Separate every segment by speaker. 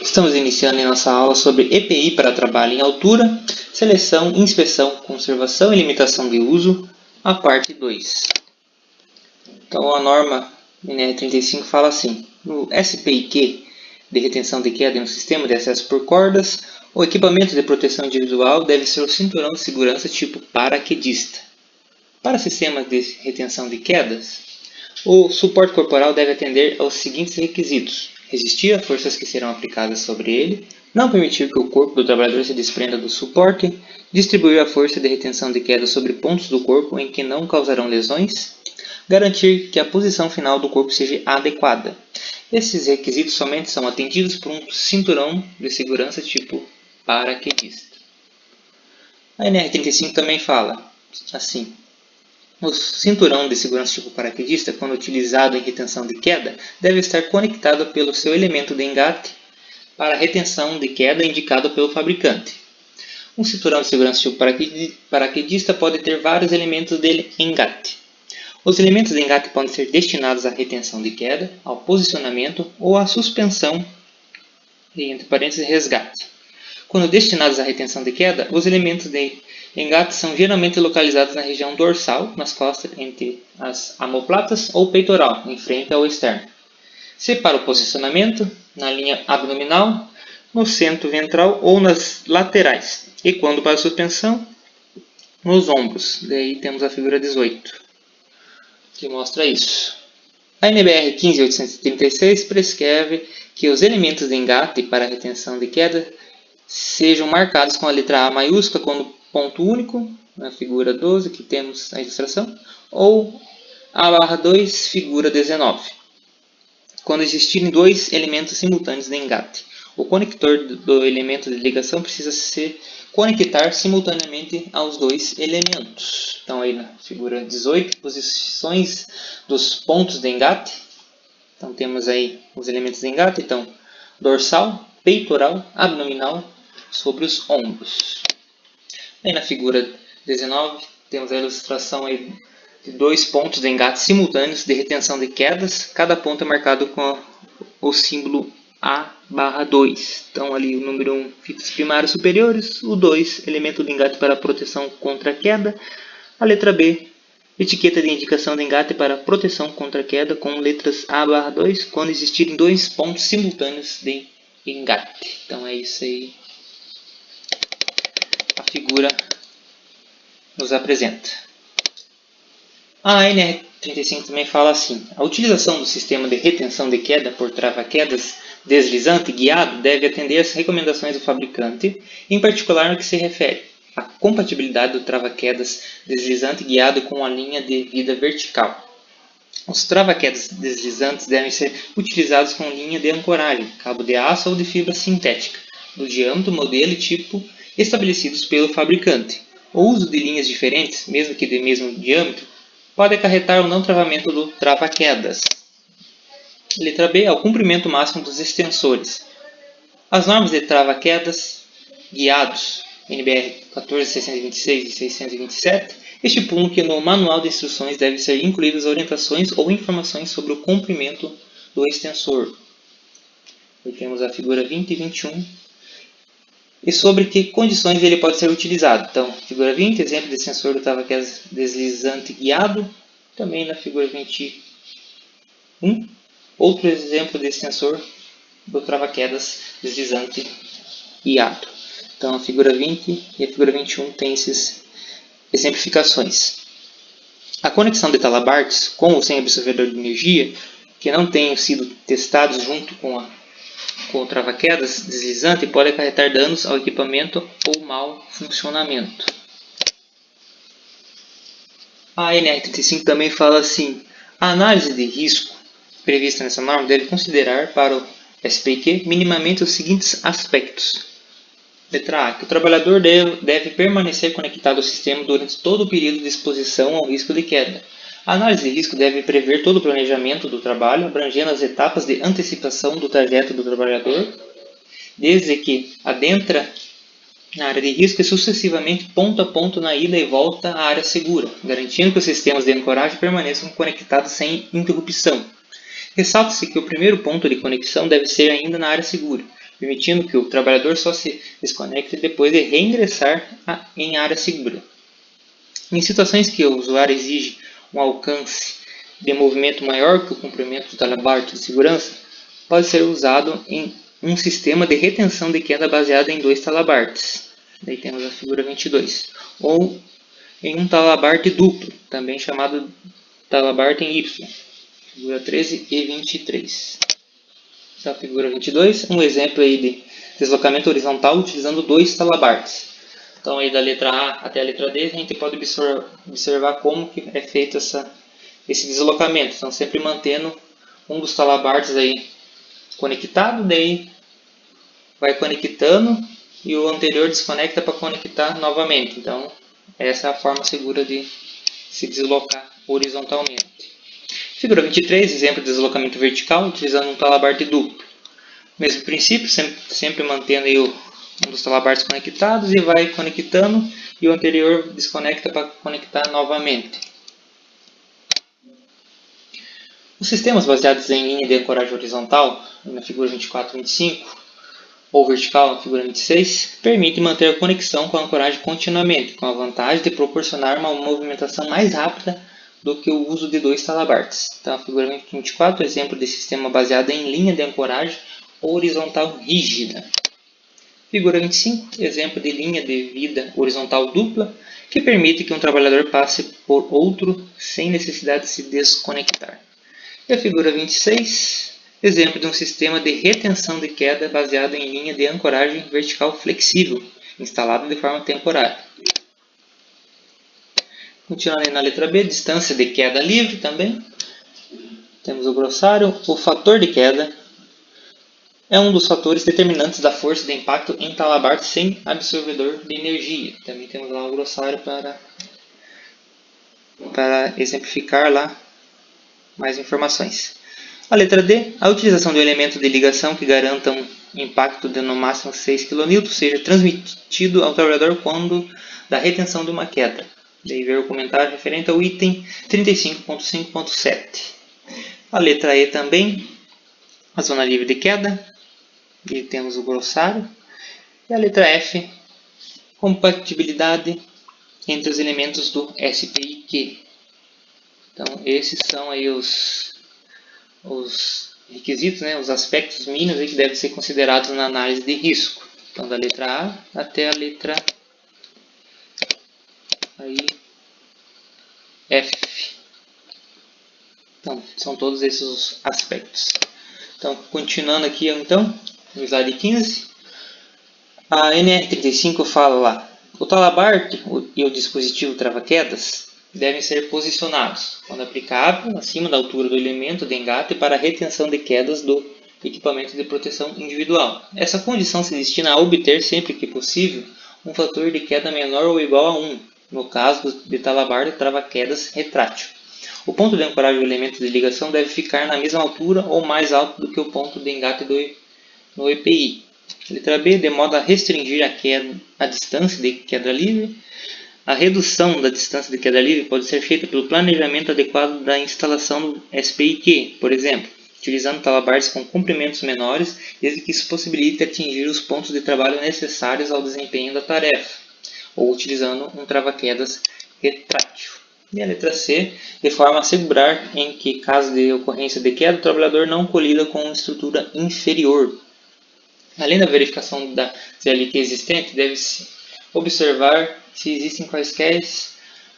Speaker 1: Estamos iniciando em nossa aula sobre EPI para trabalho em altura, seleção, inspeção, conservação e limitação de uso, a parte 2. Então a norma NR35 fala assim: no SPIQ de retenção de queda em um sistema de acesso por cordas, o equipamento de proteção individual deve ser o cinturão de segurança tipo paraquedista. Para sistemas de retenção de quedas, o suporte corporal deve atender aos seguintes requisitos: resistir às forças que serão aplicadas sobre ele, não permitir que o corpo do trabalhador se desprenda do suporte, distribuir a força de retenção de queda sobre pontos do corpo em que não causarão lesões, garantir que a posição final do corpo seja adequada. Esses requisitos somente são atendidos por um cinturão de segurança tipo paraquedista. A NR35 também fala assim: o cinturão de segurança tipo paraquedista, quando utilizado em retenção de queda, deve estar conectado pelo seu elemento de engate para a retenção de queda indicado pelo fabricante. Um cinturão de segurança tipo paraquedista pode ter vários elementos de engate. Os elementos de engate podem ser destinados à retenção de queda, ao posicionamento ou à suspensão e, entre parênteses, resgate. Quando destinados à retenção de queda, os elementos de engate são geralmente localizados na região dorsal, nas costas, entre as omoplatas ou peitoral, em frente ao externo. Se para o posicionamento, na linha abdominal, no centro ventral ou nas laterais. E quando para a suspensão, nos ombros. Daí temos a figura 18, que mostra isso. A NBR 15836 prescreve que os elementos de engate para a retenção de queda sejam marcados com a letra A maiúscula quando ponto único, na figura 12, que temos a ilustração, ou A/2, figura 19, quando existirem dois elementos simultâneos de engate. O conector do elemento de ligação precisa se conectar simultaneamente aos dois elementos. Então, aí na figura 18, posições dos pontos de engate. Então, temos aí os elementos de engate, então, dorsal, peitoral, abdominal, sobre os ombros. Aí na figura 19, temos a ilustração aí de dois pontos de engate simultâneos de retenção de quedas. Cada ponto é marcado com o símbolo A/2. Então, ali o número 1, fitas primárias superiores. O 2, elemento de engate para proteção contra a queda. A letra B, etiqueta de indicação de engate para proteção contra a queda com letras A/2, quando existirem dois pontos simultâneos de engate. Então, é isso aí. A figura nos apresenta. A NR35 também fala assim: a utilização do sistema de retenção de queda por trava-quedas deslizante guiado deve atender às recomendações do fabricante, em particular no que se refere à compatibilidade do trava-quedas deslizante guiado com a linha de vida vertical. Os trava-quedas deslizantes devem ser utilizados com linha de ancoragem, cabo de aço ou de fibra sintética, do diâmetro, modelo e tipo estabelecidos pelo fabricante. O uso de linhas diferentes, mesmo que de mesmo diâmetro, pode acarretar o não travamento do trava-quedas. Letra B é o comprimento máximo dos extensores. As normas de trava-quedas guiados, NBR 14626 e 627, estipulam que no manual de instruções devem ser incluídas orientações ou informações sobre o comprimento do extensor. Aqui temos a figura 20 e 21. E sobre que condições ele pode ser utilizado. Então, figura 20, exemplo de extensor do trava-quedas deslizante guiado. Também na figura 21, outro exemplo de extensor do trava-quedas deslizante guiado. Então, a figura 20 e a figura 21 têm essas exemplificações. A conexão de talabartes com ou sem absorvedor de energia, que não tenham sido testados junto com o trava-quedas deslizante, pode acarretar danos ao equipamento ou mau funcionamento. A NR35 também fala assim: a análise de risco prevista nessa norma deve considerar para o SPIQ minimamente os seguintes aspectos. Letra A, que o trabalhador deve permanecer conectado ao sistema durante todo o período de exposição ao risco de queda. A análise de risco deve prever todo o planejamento do trabalho, abrangendo as etapas de antecipação do trajeto do trabalhador, desde que adentra na área de risco e sucessivamente ponto a ponto na ida e volta à área segura, garantindo que os sistemas de ancoragem permaneçam conectados sem interrupção. Ressalta-se que o primeiro ponto de conexão deve ser ainda na área segura, permitindo que o trabalhador só se desconecte depois de reingressar em área segura. Em situações que o usuário exige um alcance de movimento maior que o comprimento do talabarte de segurança, pode ser usado em um sistema de retenção de queda baseado em 2 talabartes. Daí temos a figura 22. Ou em um talabarte duplo, também chamado talabarte em Y. Figura 13 e 23. Essa figura 22, um exemplo aí de deslocamento horizontal utilizando 2 talabartes. Então aí da letra A até a letra D a gente pode observar como que é feito esse deslocamento. Então sempre mantendo um dos talabartes aí conectado, daí vai conectando e o anterior desconecta para conectar novamente. Então essa é a forma segura de se deslocar horizontalmente. Figura 23, exemplo de deslocamento vertical utilizando um talabarte duplo. Mesmo princípio, sempre mantendo aí um dos talabartes conectados e vai conectando e o anterior desconecta para conectar novamente. Os sistemas baseados em linha de ancoragem horizontal, na figura 24 e 25, ou vertical, na figura 26, permitem manter a conexão com a ancoragem continuamente, com a vantagem de proporcionar uma movimentação mais rápida do que o uso de 2 talabartes. Então, a figura 24 é exemplo de sistema baseado em linha de ancoragem horizontal rígida. Figura 25, exemplo de linha de vida horizontal dupla, que permite que um trabalhador passe por outro sem necessidade de se desconectar. E a figura 26, exemplo de um sistema de retenção de queda baseado em linha de ancoragem vertical flexível, instalado de forma temporária. Continuando na letra B, distância de queda livre também. Temos o grossário. O fator de queda é um dos fatores determinantes da força de impacto em talabarte sem absorvedor de energia. Também temos lá o grossário para exemplificar lá mais informações. A letra D, a utilização de um elemento de ligação que garanta um impacto de no máximo 6 kN seja transmitido ao trabalhador quando da retenção de uma queda. Daí ver o comentário referente ao item 35.5.7. A letra E também, a zona livre de queda. E temos o grossário. E a letra F, compatibilidade entre os elementos do SPIQ. Então, esses são aí os requisitos, né, os aspectos mínimos aí que devem ser considerados na análise de risco. Então, da letra A até a letra aí, F. Então, são todos esses os aspectos. Então, continuando aqui, então, no slide 15, a NR35 fala lá, o talabarte e o dispositivo trava-quedas devem ser posicionados, quando aplicável, acima da altura do elemento de engate para a retenção de quedas do equipamento de proteção individual. Essa condição se destina a obter, sempre que possível, um fator de queda menor ou igual a 1, no caso de talabarte trava-quedas retrátil. O ponto de ancoragem do elemento de ligação deve ficar na mesma altura ou mais alto do que o ponto de engate no EPI. Letra B, de modo a restringir a distância de queda livre. A redução da distância de queda livre pode ser feita pelo planejamento adequado da instalação do SPIQ, por exemplo, utilizando talabartes com comprimentos menores, desde que isso possibilite atingir os pontos de trabalho necessários ao desempenho da tarefa, ou utilizando um trava-quedas retrátil. E a letra C, de forma a assegurar em que, caso de ocorrência de queda, o trabalhador não colida com uma estrutura inferior. Além da verificação da ZLQ existente, deve-se observar se existem quaisquer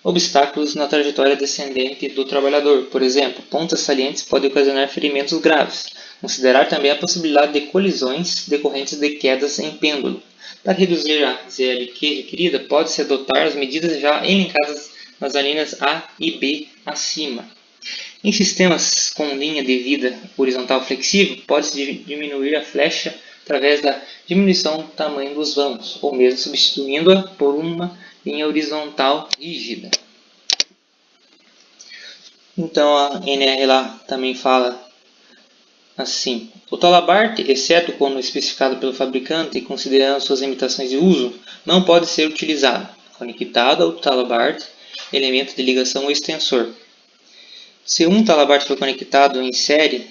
Speaker 1: obstáculos na trajetória descendente do trabalhador. Por exemplo, pontas salientes podem ocasionar ferimentos graves. Considerar também a possibilidade de colisões decorrentes de quedas em pêndulo. Para reduzir a ZLQ requerida, pode-se adotar as medidas já elencadas nas alíneas A e B acima. Em sistemas com linha de vida horizontal flexível, pode-se diminuir a flecha através da diminuição do tamanho dos vãos, ou mesmo substituindo-a por uma linha horizontal rígida. Então a NR lá também fala assim: o talabarte, exceto quando especificado pelo fabricante e considerando suas limitações de uso, não pode ser utilizado conectado ao talabarte, elemento de ligação ou extensor. Se um talabarte for conectado em série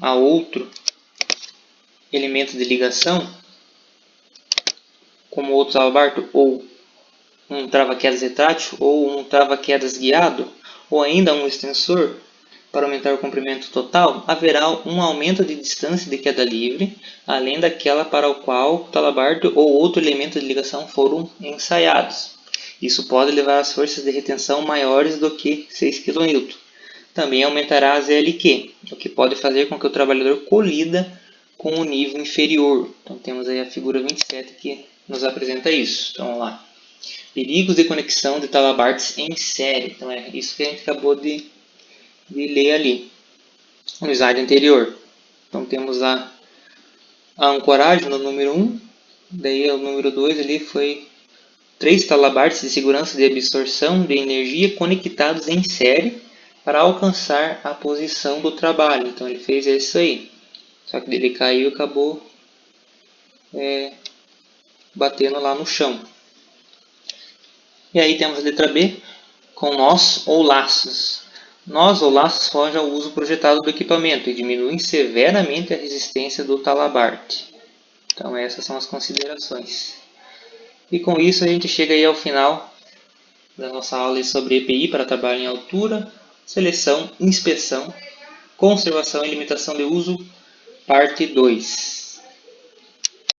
Speaker 1: a outro elemento de ligação, como outro talabarto, ou um trava-quedas retrátil, ou um trava-quedas guiado, ou ainda um extensor, para aumentar o comprimento total, haverá um aumento de distância de queda livre, além daquela para o qual o talabarto ou outro elemento de ligação foram ensaiados. Isso pode levar às forças de retenção maiores do que 6 kN. Também aumentará a ZLQ, o que pode fazer com que o trabalhador colida com o nível inferior. Então temos aí a figura 27 que nos apresenta isso. Então vamos lá. Perigos de conexão de talabartes em série. Então é isso que a gente acabou de ler ali no slide anterior. Então temos a ancoragem no número 1, daí o número 2 ali foi 3 talabartes de segurança de absorção de energia conectados em série para alcançar a posição do trabalho. Então ele fez isso aí. Só que ele caiu e acabou batendo lá no chão. E aí temos a letra B, com nós ou laços. Nós ou laços fogem ao uso projetado do equipamento e diminuem severamente a resistência do talabarte. Então essas são as considerações. E com isso a gente chega aí ao final da nossa aula sobre EPI para trabalho em altura, seleção, inspeção, conservação e limitação de uso, parte 2.